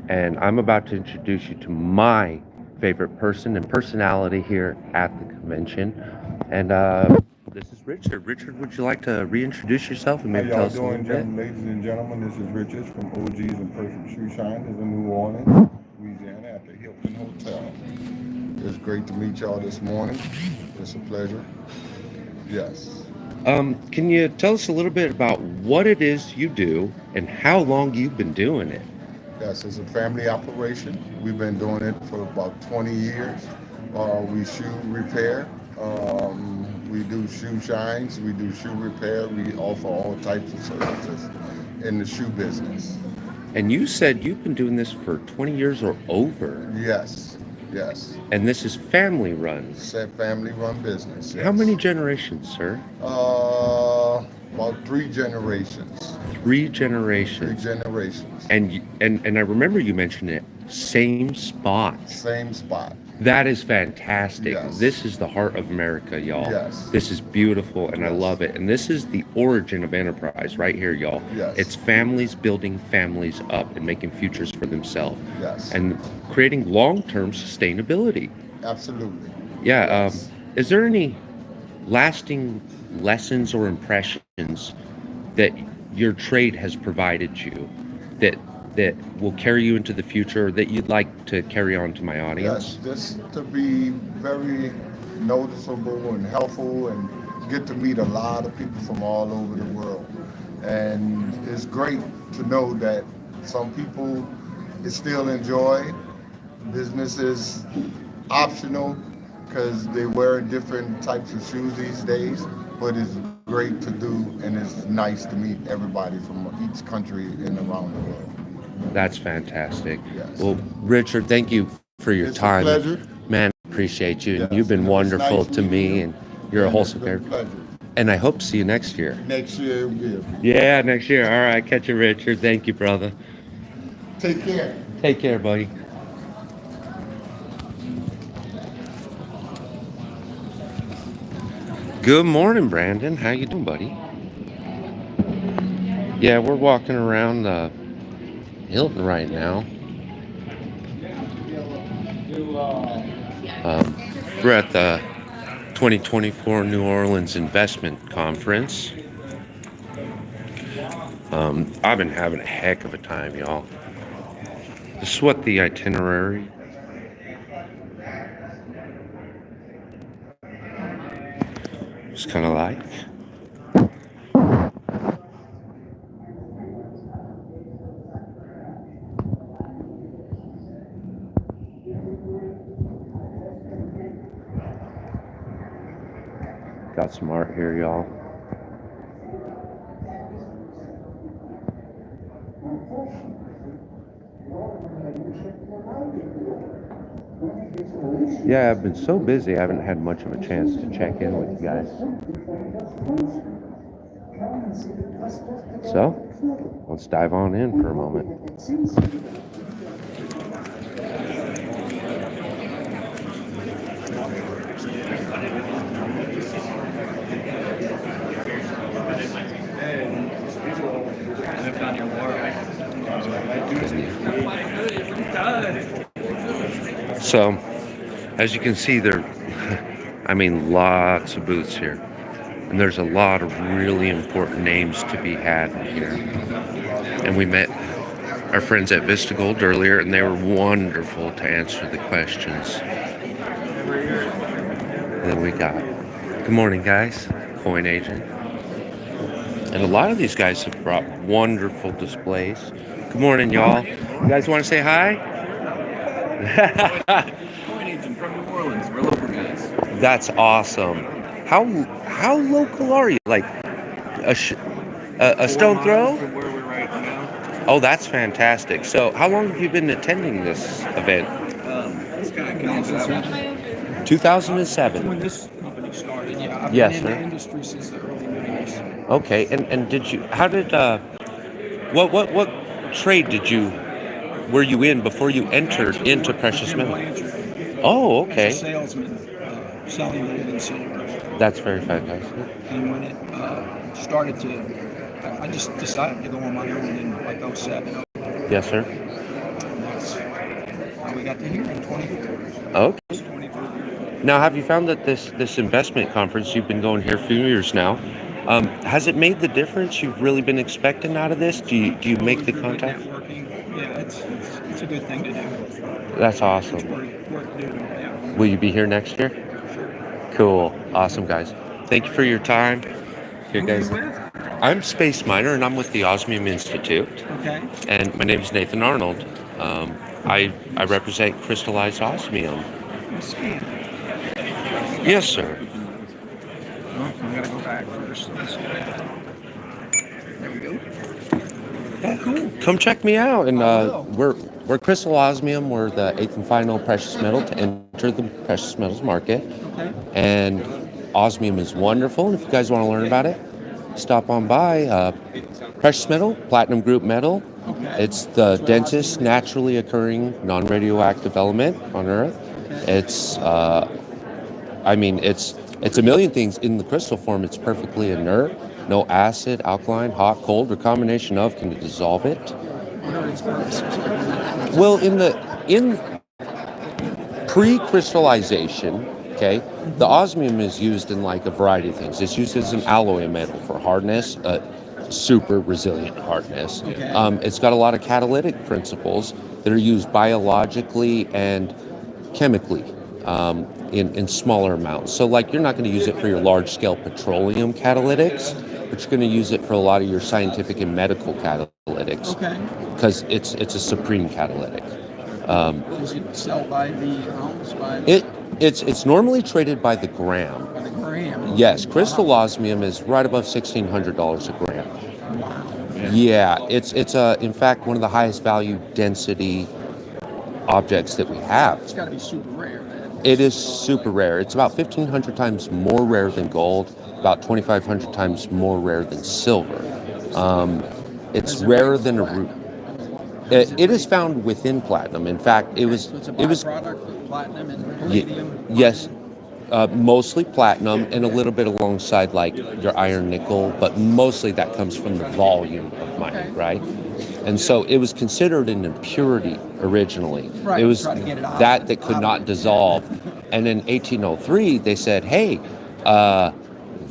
and I'm about to introduce you to my favorite person and personality here at the convention. And this is Richard. Richard, would you like to reintroduce yourself and How maybe tell y'all us a little doing, bit? ladies and gentlemen? This is Richard from OG's and Perfect Shoe Shiners in New Orleans, Louisiana, at the Hilton Hotel. It's great to meet y'all this morning. It's a pleasure. Yes. Can you tell us a little bit about what it is you do and how long you've been doing it? Yes, it's a family operation. We've been doing it for about 20 years. We shoe repair. We do shoe shines. We do shoe repair. We offer all types of services in the shoe business. And you said you've been doing this for 20 years or over, Yes, yes. and this is family run. Set family run business. How many Yes. generations, sir? About three generations. Three Three generations. generations. And I remember you mentioned it. Same spot. Same spot. That is fantastic. Yes. This is the heart of America, y'all. Yes. This is beautiful, and I Yes. love it. And this is the origin of enterprise right here, y'all. Yes. It's families building families up and making futures for themselves Yes. and creating long-term sustainability. Absolutely. Yeah. Yes. Is there any lasting lessons or impressions that your trade has provided you that will carry you into the future that you'd like to carry on to my audience? Yes. Just to be very noticeable and helpful and get to meet a lot of people from all over the world. And it's great to know that some people still enjoy business is optional because they wear different types of shoes these days, but it's great to do and it's nice to meet everybody from each country and around the world. That's fantastic. Yes. Well, Richard, thank you for your It's a time. pleasure. Man, I appreciate you. And you've Yes. been And it was wonderful nice to meeting me, you. and you're a And it's wholesome been a character. pleasure. And I hope to see you next year. Next year, we'll Yeah, next year. All right, catch you, Richard. Thank you, brother. take care. Take care, buddy. Good morning, Brandon. How you doing, buddy? Yeah, we're walking around Hilton right now. Um, we're at the 2024 New Orleans Investment Conference. I've been having a heck of a time, y'all. This is what the itinerary is kind of like. Got some art here, y'all. Yeah, I've been so busy, I haven't had much of a chance to check in with you guys. So, let's dive on in for a moment. So, as you can see, I mean, lots of booths here. And there's a lot of really important names to be had here. And we met our friends at Vista Gold earlier, and they were wonderful to answer the questions. And then we got, good morning, guys, Coin Agent. And a lot of these guys have brought wonderful displays. Good morning, y'all. You guys want to say hi? Coin agent from New Orleans. We're local guys. That's awesome. How local are you? Like a stone 4 throw? miles from where we're right now. Oh, that's fantastic. So, how long have you been attending this event? This guy can answer that one. 2007. When this company started, yeah, I've Yes, been sir. in the industry since the early 90s. Okay, and did you? How did? What trade were you in before you entered into precious Jim metal? Blanchard, Oh, as a okay. salesman, selling gold and silver. That's very fantastic. And when it started I just decided to go on my own in like '07. Yes, sir. got to here in 24. Okay. It's 24. Now, have you found that this investment conference, you've been going here a few years now, has it made the difference you've really been expecting out of this? Do you make the Really contact? networking. Yeah, it's a good thing to do. That's It's awesome. worth doing. Yeah. Will you be here next year? Cool. Awesome, guys. Thank you for your time. Here, Who are guys. you with? I'm SPACEMINER, and I'm with the Osmium Institute. Okay. And my name is Nathan Arnold. I represent crystallized osmium. Let's see. Yes, sir. Oh, we gotta go back first. Let's see. There we go. Oh, cool. Come check me out. And I will. we're crystal osmium. We're the eighth and final precious metal to enter the precious metals market. Okay. And osmium is wonderful. And if you guys want to learn about it, stop on by. Precious metal, platinum group metal. Okay. It's the That's what densest osmium is. naturally occurring non-radioactive element on Earth. Okay. It's it's a million things in the crystal form. It's perfectly inert. No acid, alkaline, hot, cold, or combination of can dissolve it. What are its purposes? Well, in pre-crystallization, okay, the osmium is used in like a variety of things. It's used as an alloy metal for hardness, super resilient hardness. Okay. It's got a lot of catalytic principles that are used biologically and chemically in smaller amounts. So like you're not going to use it for your large-scale petroleum catalytics, but you're going to use it for a lot of your scientific and medical catalytics. Okay. Because it's a supreme catalytic. Does it sell by the ounce? It's normally traded by the gram. By the gram? Yes, crystal osmium is right above $1,600 a gram. Wow. Yeah, it's in fact one of the highest value density objects that we have. It's got to be super rare then. It is super rare. It's about 1,500 times more rare than gold, about 2,500 times more rare than silver. It's rarer than a root. It is found within platinum. In fact, So it's a byproduct of platinum and palladium? yes, mostly platinum and a little bit alongside like your iron, nickel, but mostly that comes from the volume of mining, Okay. right? And so it was considered an impurity originally. Right, It was try to get it out that of- could out not of- dissolve. And in 1803, they said, hey,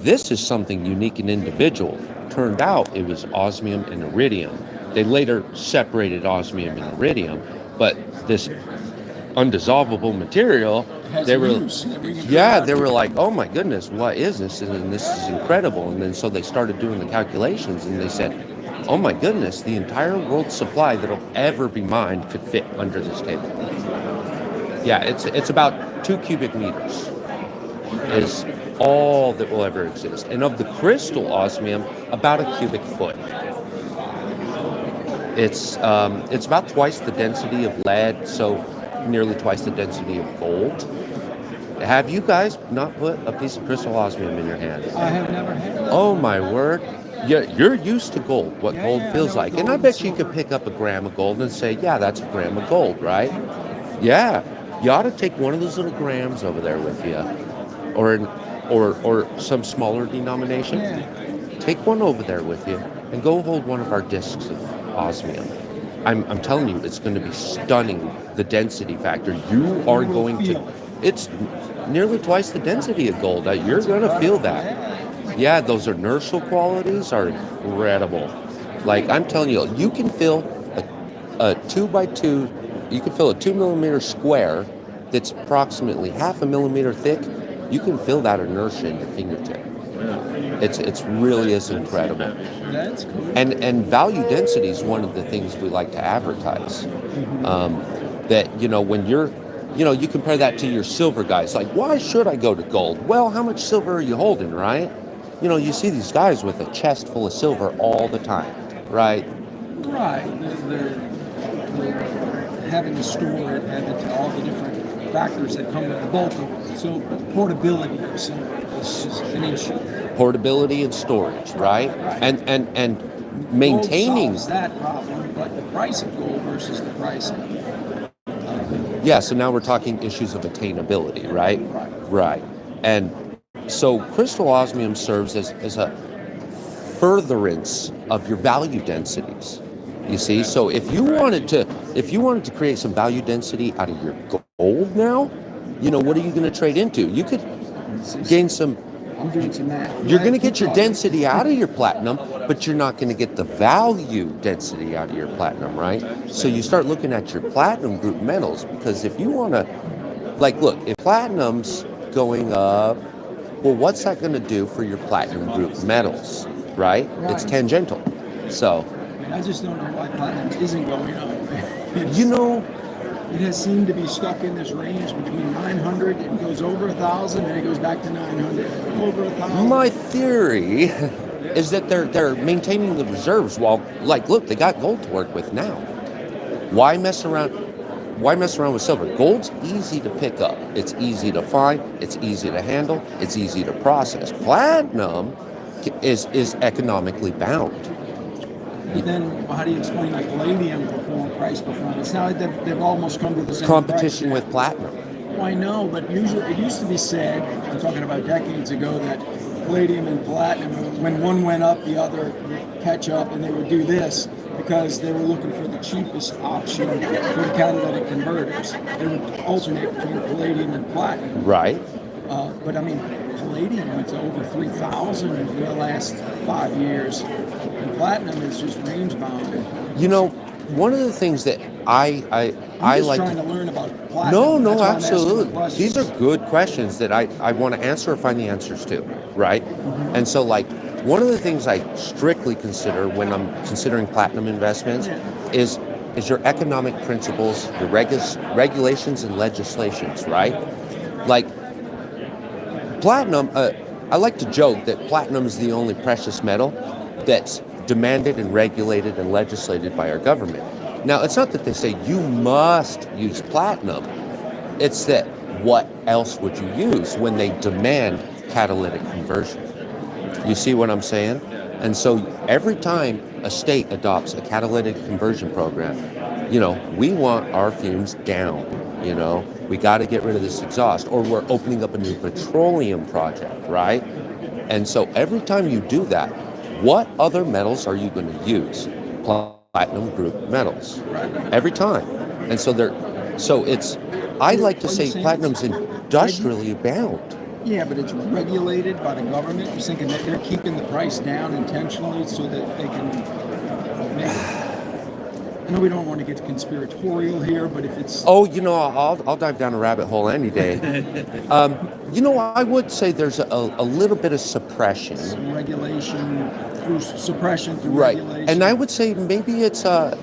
this is something unique and individual. Turned out it was osmium and iridium. They later separated osmium and iridium, but this undissolvable material, It has they were, use. they were like, oh my goodness, what is this? And this is incredible. And then so they started doing the calculations, and they said, oh my goodness, the entire world supply that'll ever be mined could fit under this table. Yeah, it's about 2 cubic meters is all that will ever exist. And of the crystal osmium, about a cubic foot. It's about twice the density of lead, so nearly twice the density of gold. Have you guys not put a piece of crystal osmium in your hand? I have never had that. Oh my word. Yeah, you're used to gold, what Yeah, gold yeah, I feels know like. gold And I and bet you silver. could pick up a gram of gold and say, yeah, that's a gram of gold, right? Yeah. You ought to take one of those little grams over there with you. Or some smaller denomination. Yeah. Take one over there with you and go hold one of our discs of osmium. I'm telling you, it's going to be stunning, the density factor. You are You will going to... feel it. It's nearly twice the density of gold. You're going to feel that. Yeah, those inertial qualities are incredible. Like, I'm telling you, you can fill a 2x2, you can fill a 2 millimeter square that's approximately half a millimeter thick. You can feel that inertia in your fingertip. It's really is incredible. That's cool. And value density is one of the things we like to advertise. That, when you compare that to your silver guys. Like, why should I go to gold? Well, how much silver are you holding, right? You see these guys with a chest full of silver all the time, right? Right. They're having to store it, having to all the different factors that come with the bulk of silver. Portability of silver is just an issue. Portability and storage, right? Right. And maintaining. Gold solves that problem, but the price of gold versus the price of Yeah, so now we're talking issues of attainability, right? Right. And so crystal osmium serves as a furtherance of your value densities. You see, so if you wanted to create some value density out of your gold now, what are you going to trade into? You could gain some. I'm doing some math. You're going to get your density out of your platinum, but you're not going to get the value density out of your platinum, right? So you start looking at your platinum group metals, because if you want to, like, look, if platinum's going up, well, what's that going to do for your platinum group metals, right? It's tangential. So I just don't know why platinum isn't going up. It has seemed to be stuck in this range between 900, it goes over 1,000, and it goes back to 900, over 1,000. My theory is that they're maintaining the reserves while, like, look, they got gold to work with now. Why mess around? Why mess around with silver? Gold's easy to pick up. It's easy to find. It's easy to handle. It's easy to process. Platinum is economically bound. But then, how do you explain the palladium price performance? Now they've almost come to the same Competition price with platinum. Well, I know, but usually it used to be said, I'm talking about decades ago, that palladium and platinum, when one went up, the other would catch up, and they would do this because they were looking for the cheapest option for the catalytic converters. They would alternate between palladium and platinum. Right. But I mean, palladium went to over 3,000 in the last 5 years, and platinum is just range bound. One of the things that I I'm just like trying to learn about platinum. No, That's why I'm asking the absolutely. questions. These are good questions that I want to answer or find the answers to, right? Mm-hmm. And so, like, one of the things I strictly consider when I'm considering platinum investments is your economic principles, your regulations and legislations, right? Like, platinum, I like to joke that platinum is the only precious metal that's demanded and regulated and legislated by our government. Now, it's not that they say you must use platinum. It's that what else would you use when they demand catalytic conversion? You see what I'm saying? And so every time a state adopts a catalytic conversion program, we want our fumes down. We got to get rid of this exhaust, or we're opening up a new petroleum project, right? And so every time you do that, what other metals are you going to use? Platinum group metals. Every time. And so I like to say platinum's industrially bound. Yeah, but it's regulated by the government. You're thinking that they're keeping the price down intentionally so that they can make it. I know we don't want to get conspiratorial here, but if it's... I'll dive down a rabbit hole any day. I would say there's a little bit of suppression. Some regulation through suppression through right. regulation. And I would say maybe it's not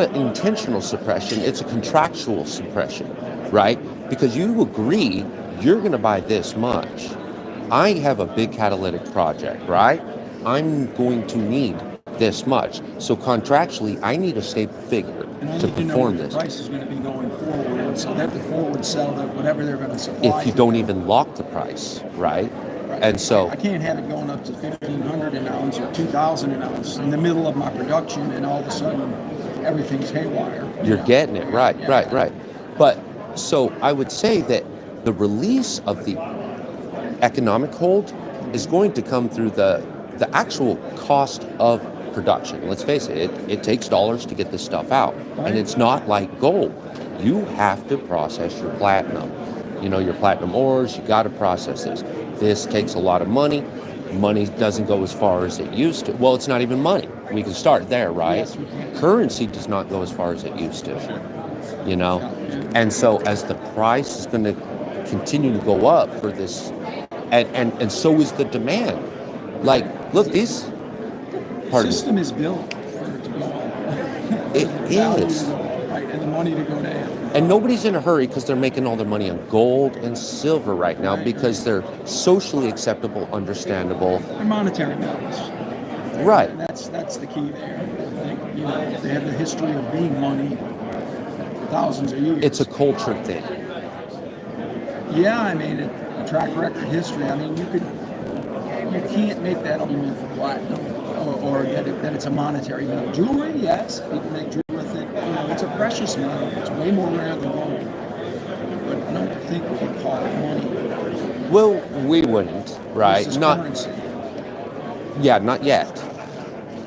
an intentional suppression, it's a contractual suppression, right? Because you agree you're going to buy this much. I have a big catalytic project, right? I'm going to need this much. So contractually, I need a stable figure to perform this. The price is going to be going forward, so they have to forward sell whatever they're going to supply. If you don't even lock the price, right? And so I can't have it going up to 1,500 an ounce or 2,000 an ounce in the middle of my production, and all of a sudden everything's haywire. You're getting it right. But so I would say that the release of the economic hold is going to come through the actual cost of production. Let's face it, it takes dollars to get this stuff out. Right. And it's not like gold. You have to process your platinum. Your platinum ores, you got to process this. This takes a lot of money. Money doesn't go as far as it used to. Well, it's not even money. We can start there, right? Yes, we can. Currency does not go as far as it used to. And so as the price is going to continue to go up for this, and so is the demand. Like, look, these... The system is built for it to go up. It is. Right, and the money to go down. And nobody's in a hurry because they're making all their money on gold and silver right now because they're socially acceptable, understandable. They're monetary metals. Right. And that's the key there. I think, they have the history of being money for thousands of years. It's a culture thing. Yeah, I mean, a track record history. I mean, you can't make that argument for platinum. Or that it's a monetary metal. Jewelry, yes, people make jewelry with it. It's a precious metal. It's way more rare than gold. But I don't think we could call it money. Well, we wouldn't, right? Currency. Yeah, not yet.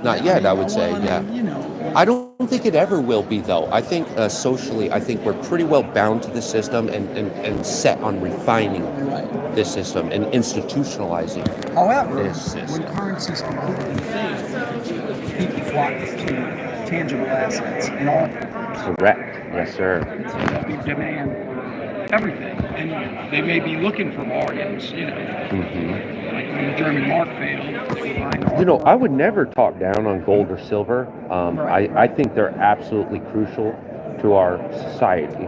Not yet, I would say. When I don't think it ever will be, though. I think socially, I think we're pretty well bound to the system and set on refining Right. this system and institutionalizing However, this system. when currencies completely fade, people flock to tangible assets in all forms. Correct. Yes, sir. It's a big demand for everything, and they may be looking for bargains. Hmm. Like when the German mark failed, buying You know, I oil. would never talk down on gold or silver. Right. I think they're absolutely crucial to our society.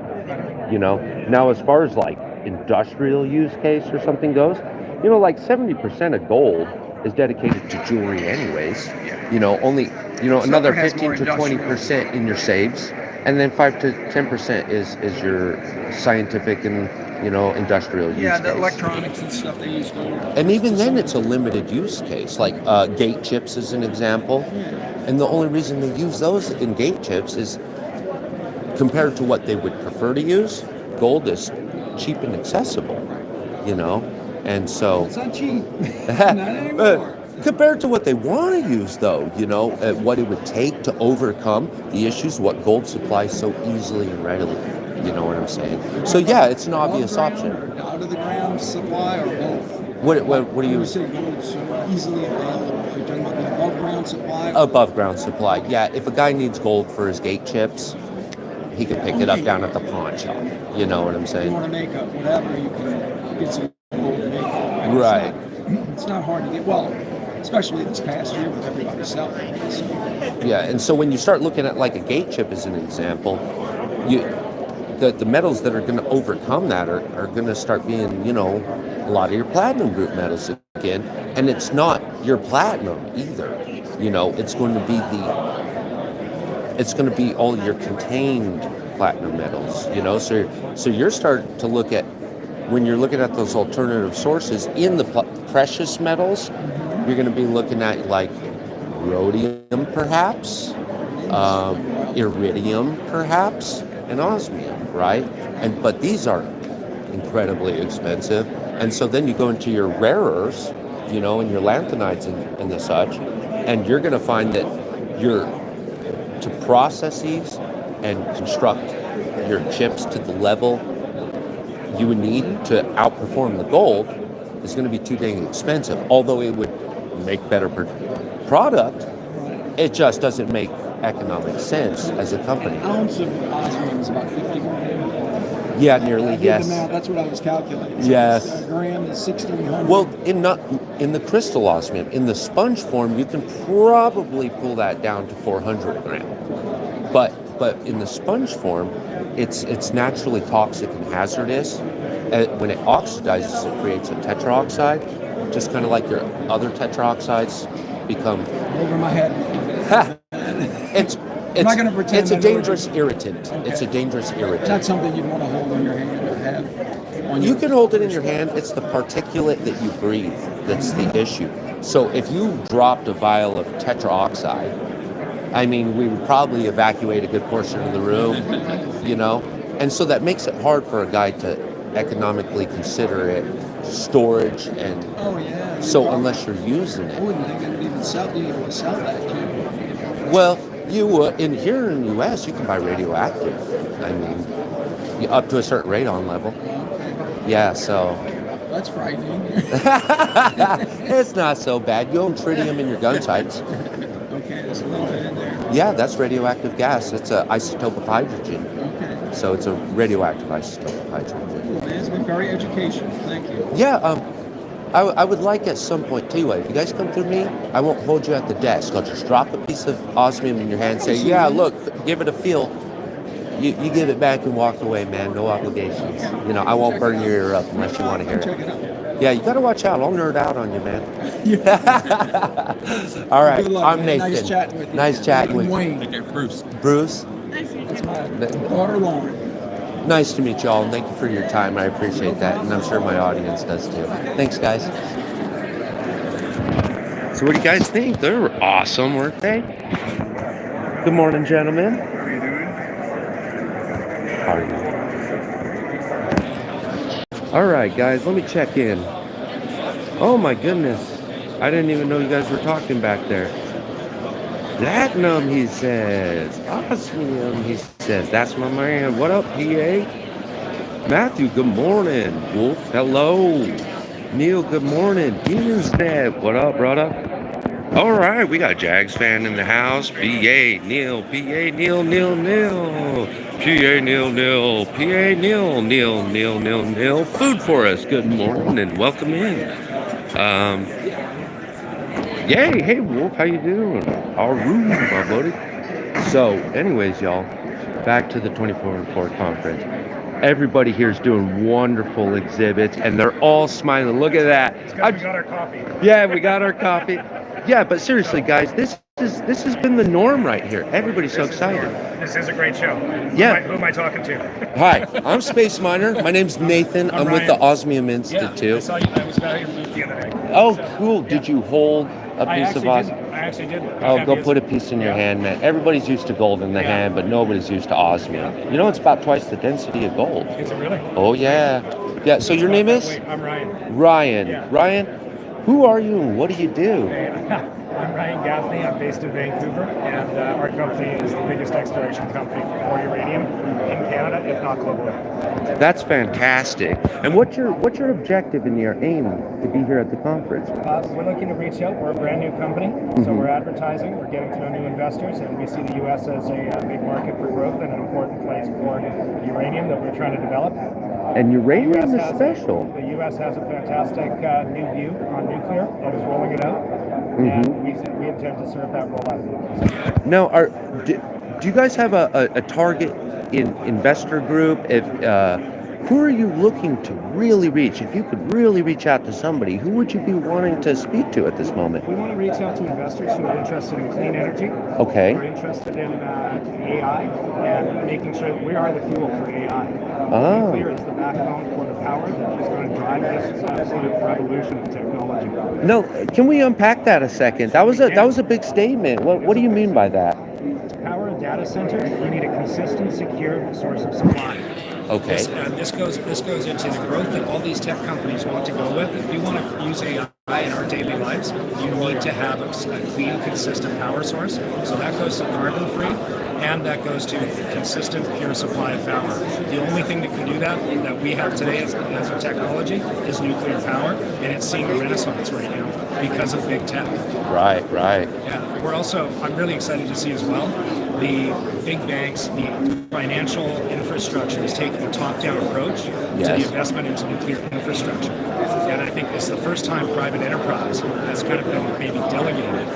Now as far as like industrial use case or something goes, like 70% of gold is dedicated to jewelry anyways. Only another Silver has more 15 to 20% in your saves, and then 5 to 10% is your scientific and industrial use Yeah, the case. electronics and stuff they use gold. And even then, it's a limited use case. Like gate chips is an example. And the only reason they use those in gate chips is compared to what they would prefer to use, gold is cheap and accessible, And so, It's not cheap. Not anymore. compared to what they want to use, though, what it would take to overcome the issues, what gold supplies so easily and readily. You know what I'm saying? So yeah, it's an obvious option. Or out of the ground supply or both. What do you say gold so easily available? Are you talking about the above ground supply? Above ground supply? Yeah, if a guy needs gold for his gate chips, he can pick it up down at the pawn shop. You know what I'm If you saying? want to make up whatever, you can get some gold and make it. Right. It's not hard to get. Well, especially this past year with everybody selling. So, Yeah, and so when you start looking at like a gate chip as an example, the metals that are going to overcome that are going to start being, a lot of your platinum group metals again, and it's not your platinum either. It's going to be all your contained platinum metals. So you're starting to look at when you're looking at those alternative sources in the precious metals, you're going to be looking at like rhodium, perhaps, iridium, perhaps, and osmium, right? But these are incredibly expensive, and so then you go into your rare earths, and your lanthanides and the such, and you're going to find that to process these and construct your chips to the level you would need to outperform the gold is going to be too dang expensive. Although it would make better product, it just doesn't make economic sense as a company. an ounce of osmium is about 50 grams. Yeah, nearly, I did yes. the math. That's what I was calculating. Yes. A gram is 1,600. Well, in the crystal osmium, in the sponge form, you can probably pull that down to 400 gram. But in the sponge form, it's naturally toxic and hazardous. When it oxidizes, it creates a tetraoxide, just kind of like your other tetraoxides become. Over my head. I'm not gonna pretend It's a I know dangerous what irritant. Okay. It's a dangerous irritant. Not something you'd want to hold in your hand or have on You your can hold it in your hand. It's the particulate that you breathe that's the issue. So if you dropped a vial of tetraoxide, I mean, we would probably evacuate a good portion of the room, And so that makes it hard for a guy to economically consider it storage and. Oh yeah. So unless you're using I it. wouldn't think they would even be able to sell that to you. Well, you would here in the U.S. you can buy radioactive. I mean, up to a certain radon level. Yeah, so. That's frightening. It's not so bad. You own tritium in your gun sights. Okay, there's a little bit in there. Yeah, that's radioactive gas. It's an isotope of hydrogen. Okay. So it's a radioactive isotope of hydrogen. Cool, man. It's been very educational. Thank you. Yeah, I would like at some point, tell you what, if you guys come through me, I won't hold you at the desk. I'll just drop a piece of osmium in your hand and say, yeah, look, give it a feel. You give it back and walk away, man. No obligations. I won't burn your ear up unless you want to hear Check it. it out. Yeah, you got to watch out. I'll nerd out on you, man. All right, Good luck, I'm man. Nathan. Nice chatting with you. Nice chatting with you. Wayne. Okay, Bruce. Bruce, That's my daughter, Lauren. nice to meet you all, and thank you for your time. I appreciate that, and I'm sure my audience does too. Thanks, guys. So what do you guys think? They were awesome, weren't they? Good morning, gentlemen. How are you doing? All right, guys, let me check in. Oh my goodness. I didn't even know you guys were talking back there. Platinum, he says. Osmium, he says. That's my man. What up, PA? Matthew, good morning. Wolf, hello. Neil, good morning. Dealer's Dad, what up, brother? All right, we got Jags fan in the house. PA, Neil, PA, Neil, Neil, Neil. PA, Neil, Neil. PA, Neil, Neil, Neil, Neil, Neil. Food for us. Good morning and welcome in. Um, Yay, hey Wolf, how you doing? All right, my buddy. So, anyways, y'all, back to the 24/4 conference. Everybody here is doing wonderful exhibits, and they're all smiling. Look at that. It's because we got our coffee. Yeah, we got our coffee. Yeah, but seriously, guys, this has been the norm right here. Everybody's so excited. This is a great show. Yeah. Who am I talking to? Hi, I'm SPACEMINER. My name's Nathan. I'm with the Osmium Institute. Yeah, I saw you. I was out here the other day. Oh, cool. Did you hold a piece of osmium? I actually did. Oh, go put a piece in your hand, man. Everybody's used to gold in the hand, but nobody's used to osmium. You know, it's about twice the density of gold. Is it really? Oh, yeah. Yeah, so your name is? Wait, I'm Ryan. Ryan. Yeah. Ryan, who are you and what do you do? I'm Ryan Gaffney. I'm based in Vancouver, and our company is the biggest exploration company for uranium in Canada, if not globally. That's fantastic. And what's your objective and your aim to be here at the conference? We're looking to reach out. We're a brand new company, so we're advertising. We're getting to know new investors, and we see the U.S. as a big market for growth and an important place for uranium that we're trying to develop. And uranium The is US special. The U.S. has a fantastic new view on nuclear and is rolling it out, and we intend to serve that rollout. Now, do you guys have a target investor group? If who are you looking to really reach? If you could really reach out to somebody, who would you be wanting to speak to at this moment? We want to reach out to investors who are interested in clean energy, Okay. who are interested in AI, and making sure that we are the fuel for AI. Oh. Nuclear is the backbone for the power that is going to drive this absolute revolution in technology. No, can we unpack that a second? That was a big statement. What do you mean by that? To power a data center, you need a consistent, secure source of supply. Okay. This goes into the growth that all these tech companies want to go with. If you want to use AI in our daily lives, you need to have a clean, consistent power source. So that goes to carbon free, and that goes to consistent, pure supply of power. The only thing that can do that we have today as a technology is nuclear power, and it's seeing a renaissance right now because of big tech. Right. Yeah, I'm really excited to see as well, the big banks, the financial infrastructure is taking a top-down approach to the investment into nuclear infrastructure. And I think it's the first time private enterprise has kind of been maybe delegated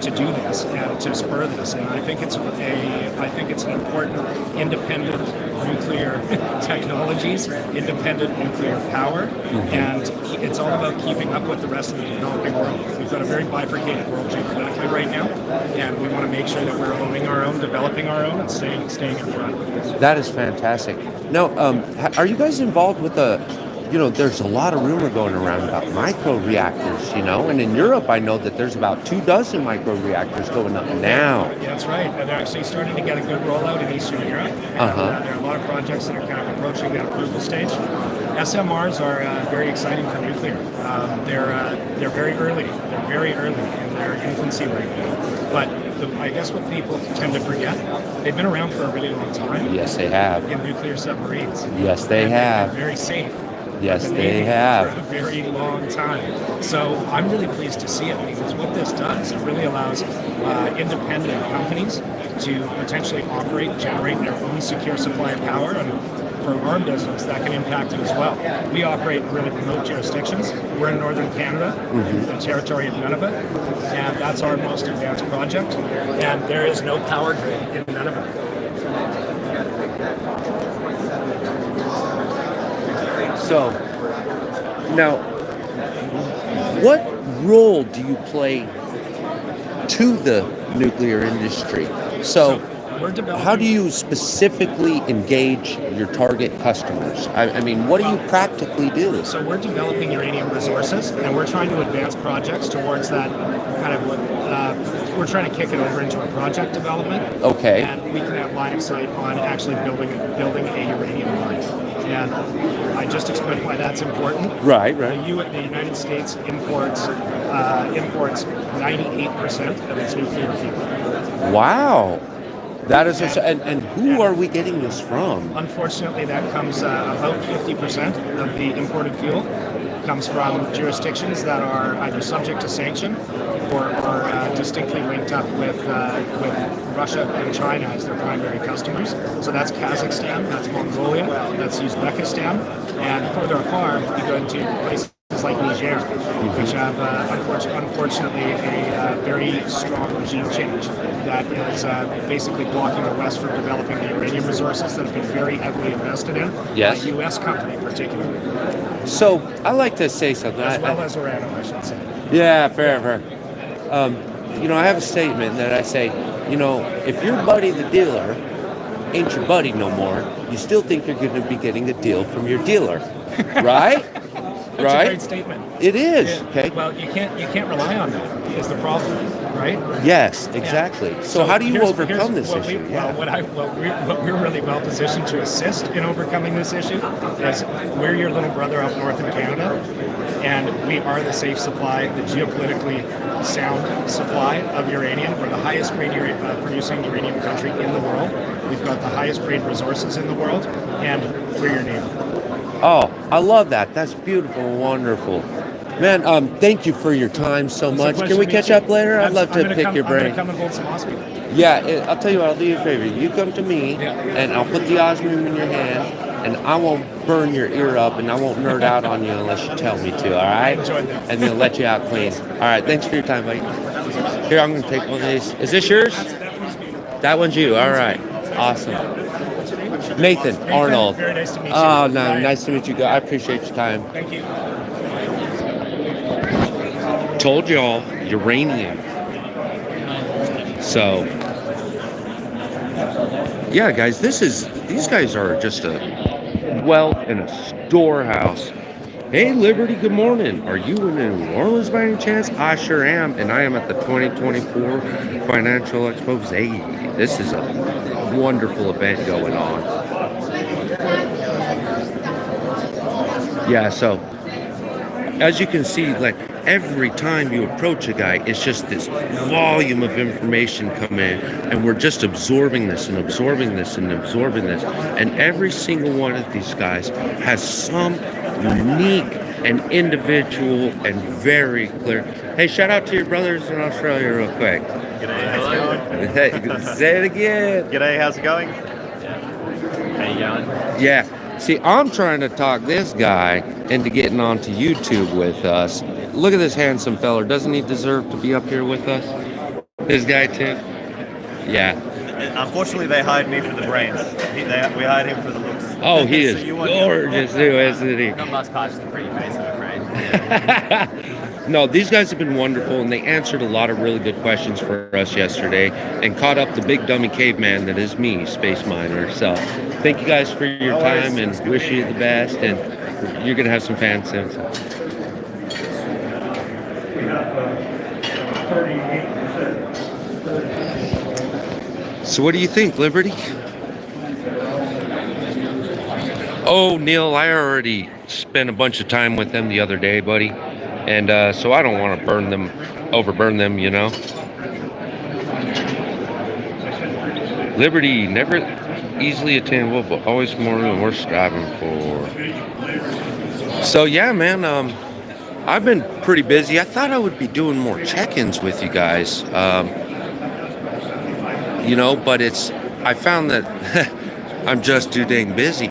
to do this and to spur this. And I think it's an important independent nuclear technologies, independent nuclear power, and it's all about keeping up with the rest of the developing world. We've got a very bifurcated world geopolitically right now, and we want to make sure that we're owning our own, developing our own, and staying in front. That is fantastic. Now, are you guys involved with there's a lot of rumor going around about micro reactors, and in Europe I know that there's about 24 micro reactors going up now. Yeah, that's right. They're actually starting to get a good rollout in Eastern Europe. And, there are a lot of projects that are kind of approaching that approval stage. SMRs are very exciting for nuclear. They're very early. They're very early in their infancy right now. But I guess what people tend to forget, they've been around for a really long time. Yes, they have. In nuclear submarines. Yes, they have. They're very safe. Yes, they have. For a very long time. So I'm really pleased to see it because what this does, it really allows independent companies to potentially generate their own secure supply of power. And for our business, that can impact it as well. We operate in really remote jurisdictions. We're in northern Canada, in the territory of Nunavut, and that's our most advanced project. And there is no power grid in Nunavut. So, now, what role do you play to the nuclear industry? So how do you specifically engage your target customers? I mean, what do you practically do? So we're developing uranium resources, and we're trying to advance projects towards that kind of, we're trying to kick it over into a project development. Okay. And we can have line of sight on actually building a uranium mine. And I just explained why that's important. Right. The United States imports 98% of its nuclear fuel. Wow. That is, and who are we getting this from? Unfortunately, that comes about 50% of the imported fuel comes from jurisdictions that are either subject to sanction or are distinctly linked up with Russia and China as their primary customers. So that's Kazakhstan, that's Mongolia, that's Uzbekistan, and further afar you go into places like Niger, which have unfortunately a very strong regime change that is basically blocking the West from developing the uranium resources that have been very heavily invested in by a U.S. company particularly. So I like to say something. As well as uranium, I should say. Yeah, fair. I have a statement that I say, if your buddy the dealer ain't your buddy no more, you still think you're going to be getting a deal from your dealer, right? That's a great statement. It is. Yeah. Okay. Well, you can't rely on that. Is the problem, right? Yes, exactly. So how do you overcome this issue? We're really well positioned to assist in overcoming this issue. Is we're your little brother up north in Canada, and we are the safe supply, the geopolitically sound supply of uranium. We're the highest grade producing uranium country in the world. We've got the highest grade resources in the world, and we're your neighbor. Oh, I love that. That's beautiful and wonderful. Man, thank you for your time so much. Can we catch up later? I'd love to pick your brain. I'm going to come and hold some osmium. Yeah, I'll tell you what, I'll do you a favor. You come to me, and I'll put the osmium in your hand, and I won't burn your ear up, and I won't nerd out on you unless you tell me to, all right? I enjoyed that. And then let you out clean. All right, thanks for your time, buddy. Here, I'm going to take one of these. Is this yours? That one's you. All right. Awesome. Nathan Arnold. Very nice to meet you. Oh, no, nice to meet you. I appreciate your time. Thank you. Told y'all, uranium. So, yeah, guys, these guys are just a wealth and a storehouse. Hey, Liberty, good morning. Are you in New Orleans by any chance? I sure am, and I am at the 2024 Financial Expose. This is a wonderful event going on. Yeah, so as you can see, like every time you approach a guy, it's just this volume of information come in, and we're just absorbing this and absorbing this and absorbing this. And every single one of these guys has some unique and individual and very clear. Hey, shout out to your brothers in Australia real quick. G'day, how's it going? Say it again. G'day, how's it going? Yeah. How you going? Yeah. See, I'm trying to talk this guy into getting onto YouTube with us. Look at this handsome feller. Doesn't he deserve to be up here with us? This guy too? Yeah. Unfortunately, they hired me for the brains. We hired him for the looks. Oh, he is gorgeous too, isn't he? Not much past the pretty face, I'm afraid. No, these guys have been wonderful, and they answered a lot of really good questions for us yesterday and caught up the big dummy caveman that is me, SPACEMINER. So thank you guys for your time and wish you the best, and you're going to have some fans soon. So what do you think, Liberty? Oh, Neil, I already spent a bunch of time with them the other day, buddy. And so I don't want to overburn them, you know. Liberty, never easily attainable, but always more than worth striving for. So yeah, man, I've been pretty busy. I thought I would be doing more check-ins with you guys, but I found that I'm just too dang busy,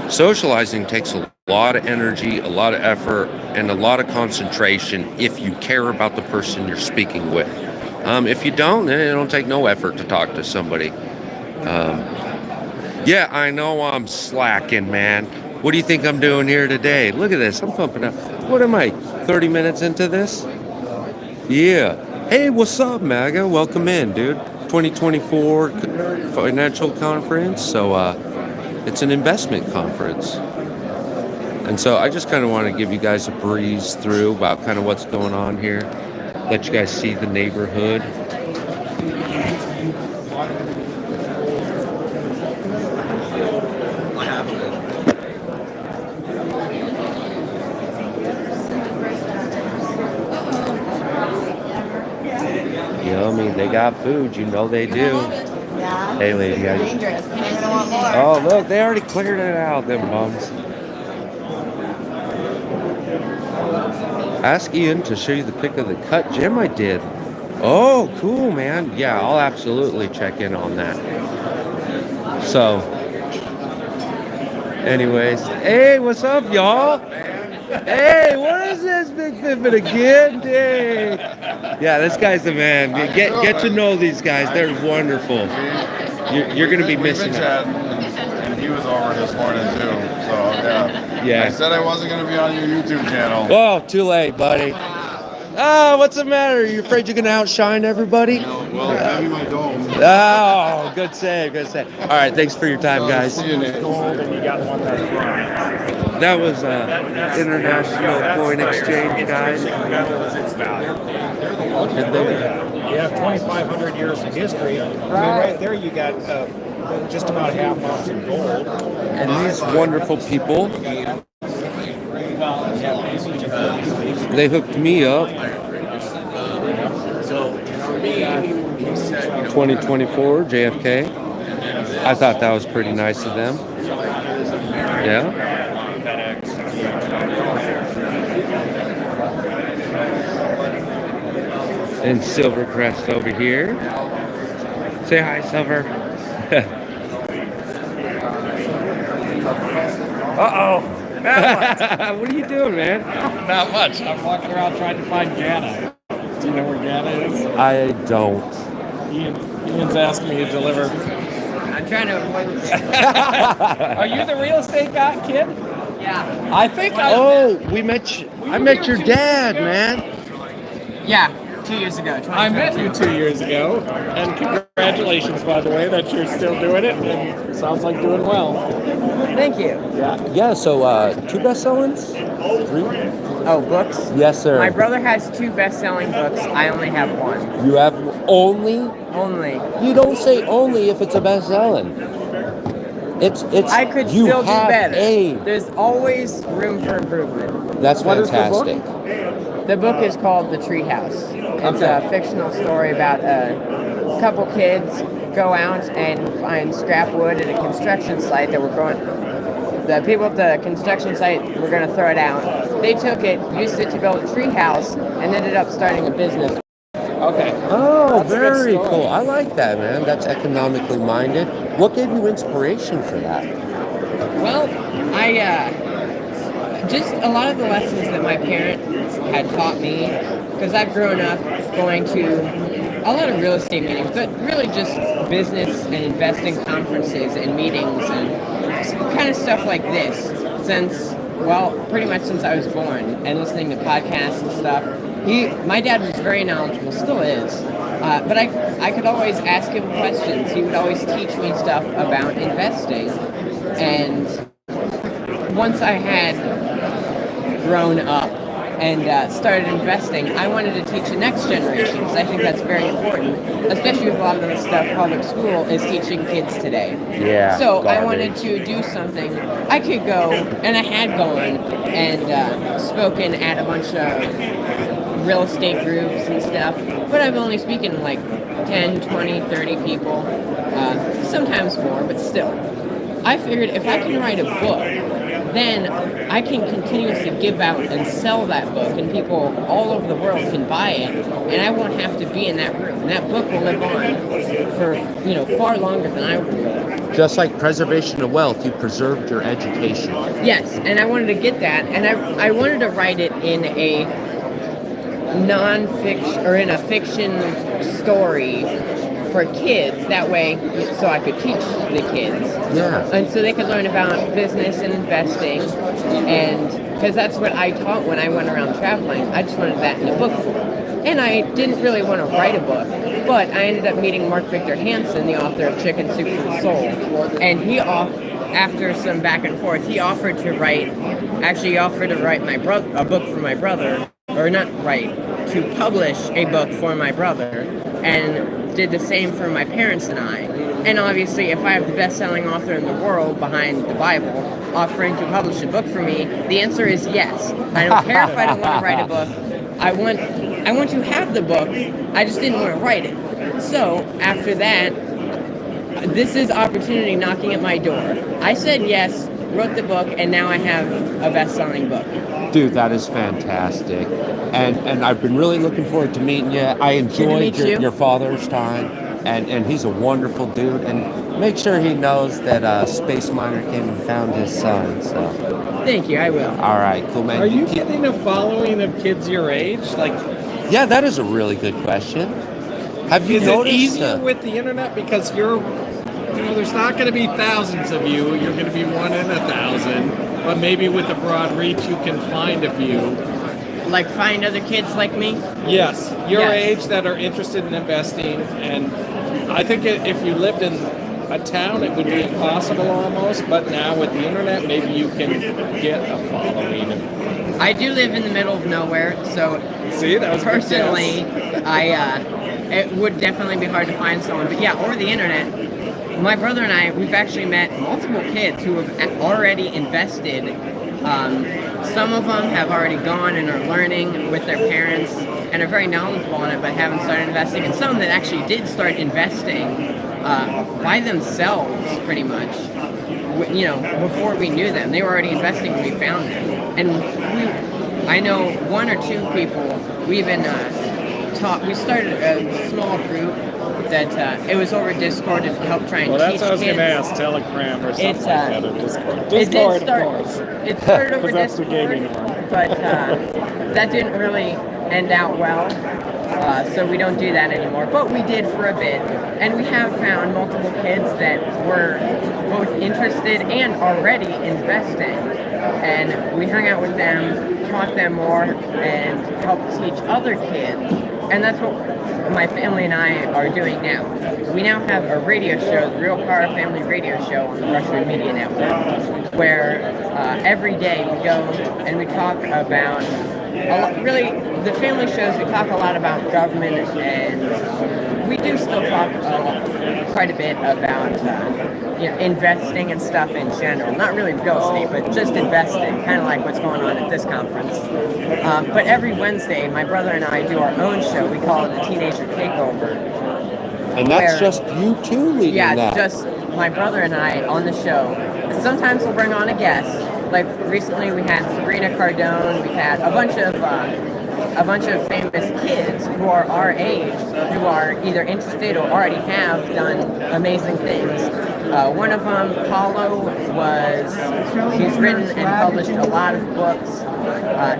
Socializing takes a lot of energy, a lot of effort, and a lot of concentration if you care about the person you're speaking with. If you don't, then it'll take no effort to talk to somebody. Yeah, I know I'm slacking, man. What do you think I'm doing here today? Look at this. I'm pumping up. What am I, 30 minutes into this? Yeah. Hey, what's up, MAGA? Welcome in, dude. 2024 Financial Conference. So, it's an investment conference. And so I just kind of want to give you guys a breeze through about kind of what's going on here. Let you guys see the neighborhood. got food. You know they do. Yeah. Hey, lady, It's guys. dangerous. You're gonna want more. Oh, look, they already cleared it out, them bums. Ask Ian to show you the pic of the cut gym I did. Oh, cool, man. Yeah, I'll absolutely check in on that. So, anyways, hey, what's up, y'all? Hey, what is this big pimpin' again? Hey. Yeah, this guy's the man. Get to know these guys. They're wonderful. You're going to be missing We've been out. chatting, and he was over this morning too. So yeah. Yeah. I said I wasn't going to be on your YouTube channel. Oh, too late, buddy. Ah, what's the matter? You afraid you're going to outshine everybody? Well, maybe my dome. Oh, good save, good save. All right, thanks for your time, guys. See you, Nick. That was international coin exchange, guys. And they, You have 2,500 years of history. I mean, right there you got just about half ounce of gold. and these wonderful people, they hooked me up. 2024 JFK. I thought that was pretty nice of them. Yeah. And Silvercrest over here. Say hi, Silver. Uh-oh. What are you doing, man? Not much. I'm walking around trying to find Gana. Do you know where Gana is? I don't. Ian's asking me to deliver. I'm trying to avoid Are you the real estate guy, kid? Yeah. I think Oh, we met you. I met your dad, man. Yeah. 2 years ago. I met you 2 years ago, and congratulations, by the way, that you're still doing it, and sounds like doing well. Thank you. Yeah, so 2 best-sellings? 3? Oh, books? Yes, sir. My brother has 2 best-selling books. I only have 1. You have only? Only. You don't say only if it's a best-selling. It's. I could you still do have better. A. There's always room for improvement. That's What is the book? fantastic. The book is called The Treehouse. It's a fictional story about a couple kids go out and find scrap wood at a construction site that were going. The people at the construction site were going to throw it out. They took it, used it to build a treehouse, and ended up starting a business. Okay. Oh, That's a good very story. cool. I like that, man. That's economically minded. What gave you inspiration for that? Well, just a lot of the lessons that my parents had taught me, because I've grown up going to a lot of real estate meetings, but really just business and investing conferences and meetings and kind of stuff like this pretty much since I was born, and listening to podcasts and stuff. My dad was very knowledgeable, still is, but I could always ask him questions. He would always teach me stuff about investing, and once I had grown up and started investing, I wanted to teach the next generation, because I think that's very important, especially with a lot of the stuff public school is teaching kids today. Yeah. So I garbage. wanted to do something. I could go, and I had gone and spoken at a bunch of real estate groups and stuff, but I'm only speaking to like 10, 20, 30 people, sometimes more, but still. I figured if I can write a book, then I can continuously give out and sell that book, and people all over the world can buy it, and I won't have to be in that room. And that book will live on for, far longer than I will live. Just like preservation of wealth, you preserved your education. Yes, and I wanted to get that, and I wanted to write it in a non-fiction, or in a fiction story for kids, that way, so I could teach the kids. Yeah. And so they could learn about business and investing, and because that's what I taught when I went around traveling. I just wanted that in a book form. And I didn't really want to write a book, but I ended up meeting Mark Victor Hansen, the author of Chicken Soup for the Soul, and after some back and forth, he offered to write a book for my brother, or not write, to publish a book for my brother, and did the same for my parents and I. And obviously, if I have the best-selling author in the world behind the Bible offering to publish a book for me, the answer is yes. I don't care if I don't want to write a book. I want to have the book. I just didn't want to write it. So after that, this is opportunity knocking at my door. I said yes, wrote the book, and now I have a best-selling book. Dude, that is fantastic. And I've been really looking forward to meeting you. I enjoyed your father's time, and he's a wonderful dude. And make sure he knows that SPACEMINER came and found his son. So. Thank you, I will. All right, cool, man. Are you getting a following of kids your age? Like, yeah, that is a really good question. Have you is noticed? It easier with the internet because there's not going to be thousands of you. You're going to be one in 1,000. But maybe with a broad reach, you can find a few. Like find other kids like me? Yes, your age that are interested in investing. And I think if you lived in a town, it would be impossible almost. But now with the internet, maybe you can get a following. I do live in the middle of nowhere, so see, that was personally, it would definitely be hard to find someone. But yeah, over the internet. My brother and I, we've actually met multiple kids who have already invested. Some of them have already gone and are learning with their parents and are very knowledgeable on it, but haven't started investing. And some that actually did start investing by themselves, pretty much. Before we knew them, they were already investing when we found them. And I know one or two people. We even we started a small group. That it was over Discord to help try and teach kids. Well, that's what I was going to ask, Telegram or something like that, or Discord. Discord, of course. It started over that's Discord, the gaming one. but that didn't really end out well, so we don't do that anymore. But we did for a bit, and we have found multiple kids that were both interested and already investing. And we hung out with them, taught them more, and helped teach other kids. And that's what my family and I are doing now. We now have a radio show, the Real Power Family Radio Show on the Brushwood Media Network, where every day we go and we talk about, the family shows, we talk a lot about government, and we do still talk quite a bit about investing and stuff in general. Not really real estate, but just investing, kind of like what's going on at this conference. But every Wednesday, my brother and I do our own show. We call it the Teenager Takeover. And that's just you two leading that? Yeah, it's just my brother and I on the show. Sometimes we'll bring on a guest. Like recently we had Sabrina Cardone. We've had a bunch of famous kids who are our age, who are either interested or already have done amazing things. One of them, Paulo, he's written and published a lot of books.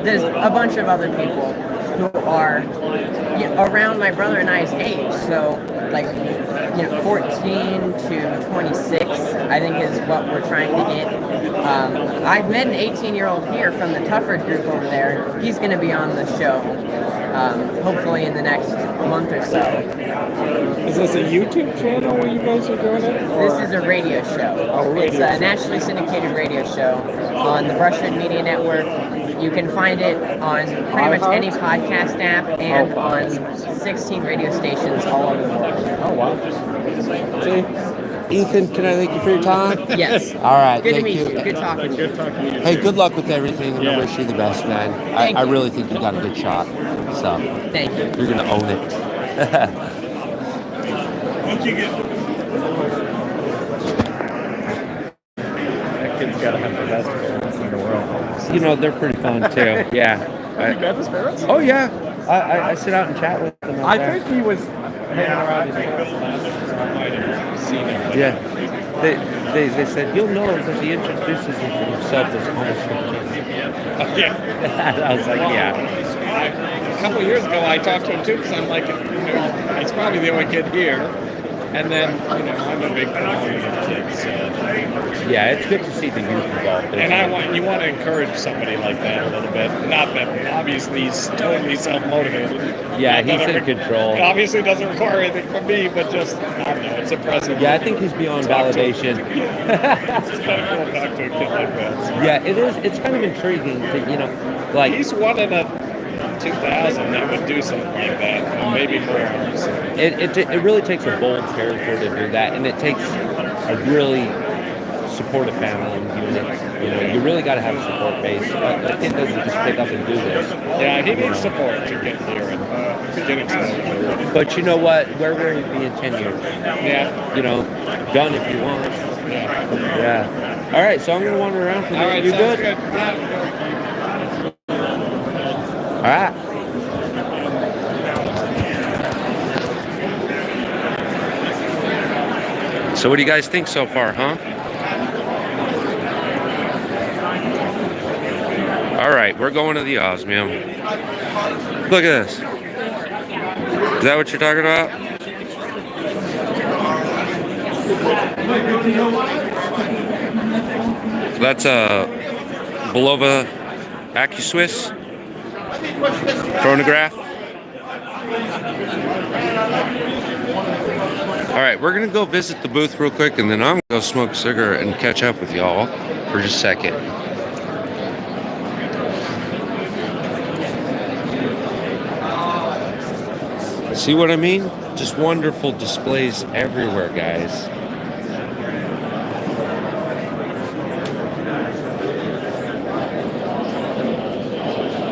There's a bunch of other people who are around my brother and I's age. So, 14 to 26, I think is what we're trying to get. I've met an 18-year-old here from the Tufford group over there. He's going to be on the show, hopefully in the next month or so. Is this a YouTube channel where you guys are doing it? This is a radio show. It's a nationally syndicated radio show on the Brushwood Media Network. You can find it on pretty much any podcast app and on 16 radio stations all over the world. Oh, wow. See? Ethan, can I thank you for your time? Yes. All right. Good to thank meet you. Good talking to you. Good talking to you. Hey, good luck with everything, and I wish you the best, man. I really think you got a good shot. So, thank you. You're going to own it. Once you get... That kid's got to have the best parents in the world. They're pretty fun, too. Yeah. Have you met his parents? Oh, yeah. I sit out and chat with them. I think he was hanging around his parents last time, so I might have seen him. Yeah. They said, you'll know that he introduces himself as almost 15. Yeah. I was like, yeah. A couple of years ago, I talked to him too, because I'm like, he's probably the only kid here. And then, I'm a big fan of kids. So. Yeah, it's good to see the youth involved. And you want to encourage somebody like that a little bit. Not that obviously he's totally self-motivated. Yeah, he's in control. It obviously doesn't require anything from me, but just, I don't know, it's impressive. Yeah, I think he's beyond validation. It's kind of cool to talk to a kid like that. So. Yeah, it is. It's kind of intriguing to, He's one in a 2,000 that would do something like that, and maybe more. So. It really takes a bold character to do that, and it takes a really support a family unit. You know, you really got to have a support base. A kid doesn't just pick up and do this. Yeah, he needs support to get here and get exposed. But you know what? Where will he be in 10 years? Yeah. You know, done if you want. Yeah. All right, so I'm going to wander around for a All minute. right, You sounds good? good. All right. So what do you guys think so far, huh? All right, we're going to the Osmium. Look at this. Is that what you're talking about? So that's a Bulova AccuSwiss chronograph. All right, we're gonna go visit the booth real quick, and then I'm gonna go smoke a cigarette and catch up with y'all for just a second. See what I mean? Just wonderful displays everywhere, guys.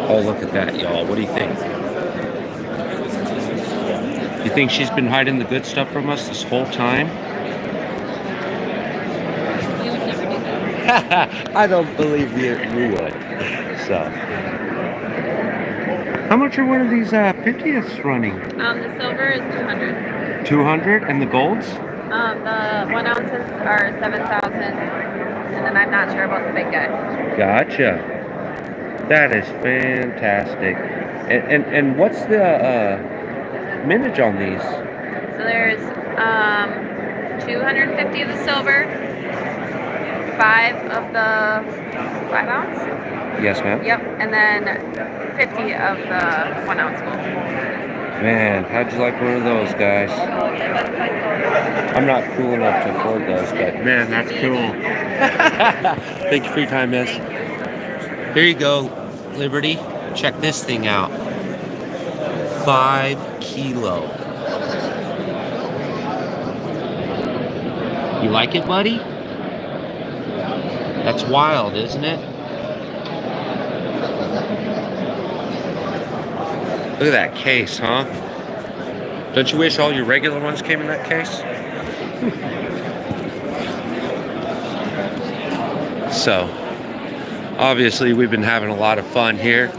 Oh, look at that, y'all. What do you think? You think she's been hiding the good stuff from us this whole time? You would never do that. I don't believe you would. So, how much are one of these 50ths running? The silver is 200. 200, and the golds? The 1 ounces are 7,000, and then I'm not sure about the big guy. Gotcha. That is fantastic. And what's the mintage on these? So there's 250 of the silver, 5 of the 5 ounce. Yes, ma'am. Yep, and then 50 of the 1 ounce gold. Man, how'd you like one of those, guys? I'm not cool enough to afford those, but man, that's cool. Thank you for your time, miss. Here you go, Liberty. Check this thing out. 5 kilo. You like it, buddy? That's wild, isn't it? Look at that case, huh? Don't you wish all your regular ones came in that case? So, obviously we've been having a lot of fun here.